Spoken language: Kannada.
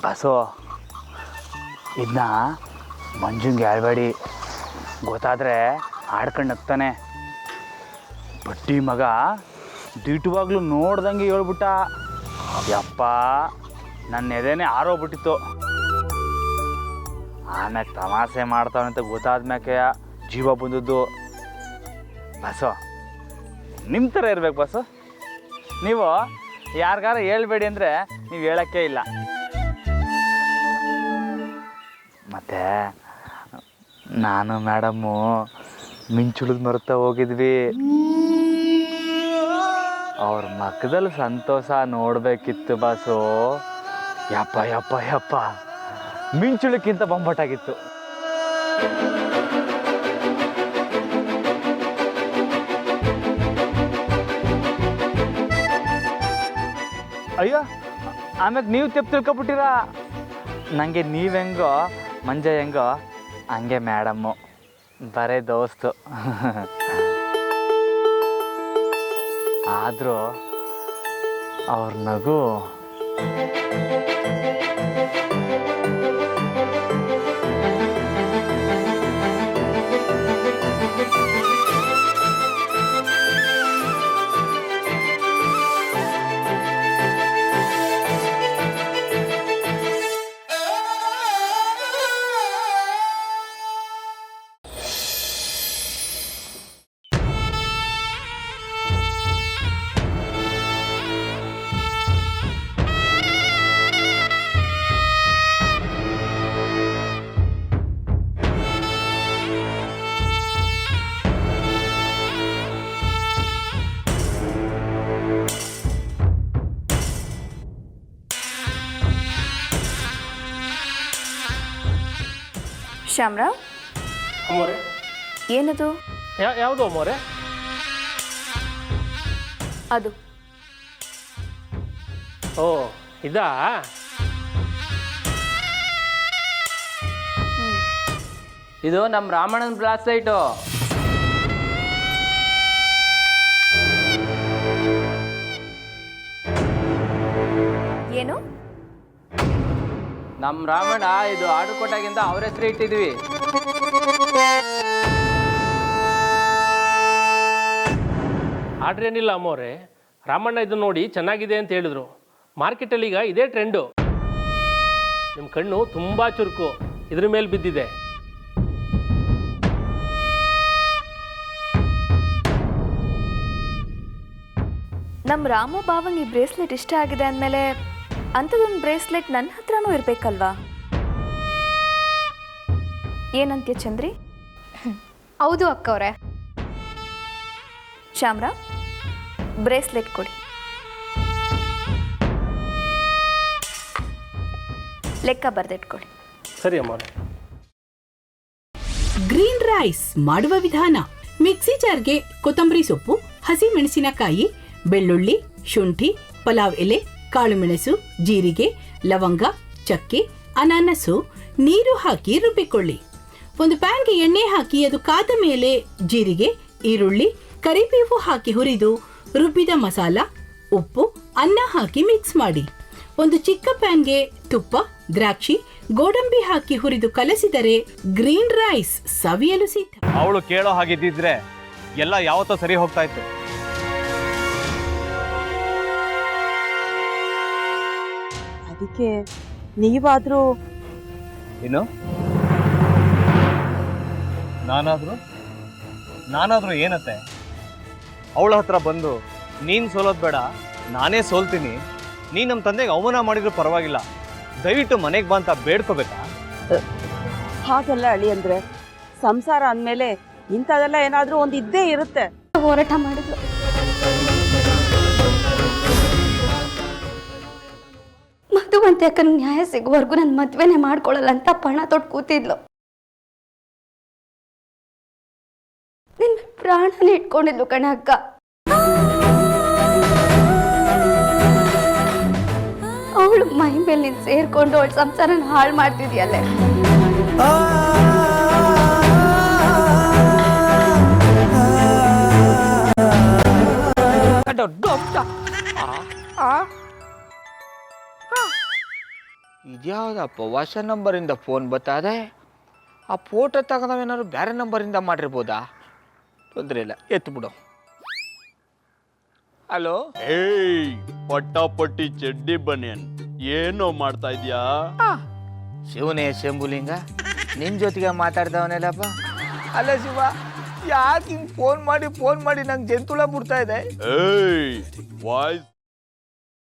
ಬಸೋ, ಇದನ್ನ ಮಂಜುಂಗೆ ಹೇಳ್ಬೇಡಿ, ಗೊತ್ತಾದರೆ ಆಡ್ಕೊಂಡು ನಗ್ತಾನೆ. ಬಡ್ಡಿ ಮಗ ದಿಟ್ಟವಾಗ್ಲೂ ನೋಡ್ದಂಗೆ ಹೇಳ್ಬಿಟ್ಟ. ಯಪ್ಪ, ನನ್ನ ಎದೆನೇ ಆರೋಗ್ಬಿಟ್ಟಿತ್ತು. ಆಮ್ಯಾಗ ತಮಾಷೆ ಮಾಡ್ತಾವಂತ ಗೊತ್ತಾದ್ಮ್ಯಾಕೆ ಜೀವ ಬಂದದ್ದು. ಬಸೋ, ನಿಮ್ಮ ಥರ ಇರ್ಬೇಕು ಬಸ್ಸು. ನೀವು ಯಾರಿಗಾರ ಹೇಳ್ಬೇಡಿ ಅಂದರೆ ನೀವು ಹೇಳೋಕ್ಕೆ ಇಲ್ಲ. ಮತ್ತು ನಾನು ಮೇಡಮ್ಮು ಮಿಂಚುಳಿದ್ ಮರುತ್ತಾ ಹೋಗಿದ್ವಿ. ಅವ್ರ ಮಕ್ಕದಲ್ಲಿ ಸಂತೋಷ ನೋಡಬೇಕಿತ್ತು ಬಾಸು. ಯಪ್ಪ ಯಪ್ಪ ಯಪ್ಪ, ಮಿಂಚುಳಕ್ಕಿಂತ ಬೊಂಬಾಟಾಗಿತ್ತು. ಅಯ್ಯೋ, ಆಮ್ಯಾಗ ನೀವು ತೆಪ್ಪು ತಿಳ್ಕೊಬಿಟ್ಟಿರ. ನನಗೆ ನೀವು ಹೆಂಗೋ ಮಂಜ ಹೆಂಗೋ ಹಂಗೆ ಮೇಡಮ್ಮು, ಬರೇ ದೋಸ್ತು. ಆದರೂ ಅವ್ರ ನಗು ಶ್ಯಾಮ್ರಾವ್, ಅಮ್ಮೋರೆ, ಏನದು? ಯಾವುದು ಅಮ್ಮೋರೆ? ಅದು ಓ, ಇದಾ? ಇದು ನಮ್ಮ ರಾಮಣ್ಣನ ಬ್ಲಾಸ್ಟ್ ಲೈಟು. ಏನು? ನಮ್ಮ ರಾಮಣ್ಣ ಇದು ಆರ್ಡರ್ ಕೊಟ್ಟಾಗಿಂದ ಅವ್ರ ಹೆಸರು ಇಟ್ಟಿದ್ವಿ. ಆರ್ಡ್ರ್ ಏನಿಲ್ಲ ಅಮ್ಮೋರೆ, ರಾಮಣ್ಣ ಇದನ್ನು ನೋಡಿ ಚೆನ್ನಾಗಿದೆ ಅಂತ ಹೇಳಿದ್ರು. ಮಾರ್ಕೆಟಲ್ಲಿ ಈಗ ಇದೇ ಟ್ರೆಂಡು. ನಿಮ್ಮ ಕಣ್ಣು ತುಂಬ ಚುರುಕು, ಇದ್ರ ಮೇಲೆ ಬಿದ್ದಿದೆ. ನಮ್ಮ ರಾಮ ಬಾವಂಗೆ ಈ ಬ್ರೇಸ್ಲೆಟ್ ಇಷ್ಟ ಆಗಿದೆ ಅಂದಮೇಲೆ ಅಂಥದ್ದೊಂದು ಬ್ರೇಸ್ಲೆಟ್ ನನ್ನ ಹತ್ರನೂ ಇರಬೇಕಲ್ವಾ? ಏನಂತೀಯ ಚಂದ್ರಿ? ಹೌದು ಅಕ್ಕವ್ರೆ. ಶ್ಯಾಮ್ರಾವ್, ಬ್ರೇಸ್ಲೆಟ್ ಕೊಡಿ. ಲೆಕ್ಕ ಬರೆದಿಟ್ಕೊಡಿ. ಸರಿ ಅಮ್ಮೋರೆ. ಗ್ರೀನ್ ರೈಸ್ ಮಾಡುವ ವಿಧಾನ: ಮಿಕ್ಸಿ ಜಾರ್ಗೆ ಕೊತ್ತಂಬರಿ ಸೊಪ್ಪು, ಹಸಿ ಮೆಣಸಿನಕಾಯಿ, ಬೆಳ್ಳುಳ್ಳಿ, ಶುಂಠಿ, ಪಲಾವ್ ಎಲೆ, ಕಾಳುಮೆಣಸು, ಜೀರಿಗೆ, ಲವಂಗ, ಚಕ್ಕೆ, ಅನಾನಸು, ನೀರು ಹಾಕಿ ರುಬ್ಬಿಕೊಳ್ಳಿ. ಒಂದು ಪ್ಯಾನ್ಗೆ ಎಣ್ಣೆ ಹಾಕಿ ಅದು ಕಾದ ಮೇಲೆ ಜೀರಿಗೆ, ಈರುಳ್ಳಿ, ಕರಿಬೇವು ಹಾಕಿ ಹುರಿದು ರುಬ್ಬಿದ ಮಸಾಲ, ಉಪ್ಪು, ಅನ್ನ ಹಾಕಿ ಮಿಕ್ಸ್ ಮಾಡಿ. ಒಂದು ಚಿಕ್ಕ ಪ್ಯಾನ್ಗೆ ತುಪ್ಪ, ದ್ರಾಕ್ಷಿ, ಗೋಡಂಬಿ ಹಾಕಿ ಹುರಿದು ಕಲಸಿದರೆ ಗ್ರೀನ್ ರೈಸ್ ಸವಿಯಲು ಸಿದ್ಧ. ಅವಳು ಕೇಳೋ ಹಾಗಿದ್ದಿದ್ರೆ ಎಲ್ಲ ಯಾವತ್ತೋ ಸರಿ ಹೋಗ್ತಾ ಇತ್ತು. ಅದಕ್ಕೆ ನೀವಾದ್ರೂ ಏನು? ನಾನಾದ್ರೂ ಏನತ್ತೆ? ಅವಳ ಹತ್ರ ಬಂದು ನೀನು ಸೋಲೋದು ಬೇಡ, ನಾನೇ ಸೋಲ್ತೀನಿ, ನೀನು ನಮ್ಮ ತಂದೆಗೆ ಅವಮಾನ ಮಾಡಿದ್ರು ಪರವಾಗಿಲ್ಲ, ದಯವಿಟ್ಟು ಮನೆಗೆ ಬಾ ಅಂತ ಬೇಡ್ಕೋಬೇಕಾ? ಹಾಗೆಲ್ಲ ಅಳಿ ಅಂದ್ರೆ ಸಂಸಾರ ಅಂದಮೇಲೆ ಇಂಥದೆಲ್ಲ ಏನಾದ್ರೂ ಒಂದು ಇದ್ದೇ ಇರುತ್ತೆ. ಹೋರಾಟ ಮಾಡಿದ್ಲು. ಮಧುವಂತೆ ಅಕ್ಕನ ನ್ಯಾಯ ಸಿಗುವವರೆಗೂ ನನ್ನ ಮದ್ವೆನೇ ಮಾಡ್ಕೊಳ್ಳಲ್ಲ ಅಂತ ಪಣ ತೊಟ್ಟು ಕೂತಿದ್ಲು. ನಿನ್ನ ಪ್ರಾಣನೇ ಇಟ್ಕೊಂಡಿದ್ಲು ಕಣ ಅಕ್ಕ. ಅವಳು ಮೈ ಮೇಲೆ ನೀನು ಸೇರ್ಕೊಂಡು ಅವಳ ಸಂಸಾರನ ಹಾಳು ಮಾಡ್ತಿದ್ಯಲ್ಲೇ. ಇದ್ಯಾವುದಪ್ಪ ಹೊಸ ನಂಬರಿಂದ ಫೋನ್ ಬರ್ತಾದೆ. ಆ ಫೋಟೋ ತಗೊಂಡವೇನಾದ್ರು ಬೇರೆ ನಂಬರಿಂದ ಮಾಡಿರ್ಬೋದಾ? ತೊಂದರೆ ಇಲ್ಲ, ಎತ್ತು ಬಿಡು. ಹಲೋ, ಏಯ್ ಪಟ್ಟಾಪಟ್ಟಿ ಚಡ್ಡಿ ಬನಿಯನ್, ಏನೋ ಮಾಡ್ತಾ ಇದ್ಯಾ? ಶಿವನೇ ಶಂಭುಲಿಂಗ, ನಿನ್ ಜೊತೆಗೆ ಮಾತಾಡ್ತಾವನೇಲಪ್ಪ. ಅಲ್ಲ ಶಿವ, ಯಾಕೆ ಹಿಂಗ್ ಫೋನ್ ಮಾಡಿ ನಂಗೆ ಜಂತುಳ ಬಿಡ್ತಾ ಇದೆ? ಏಯ್ ವಾಯ್ಸ್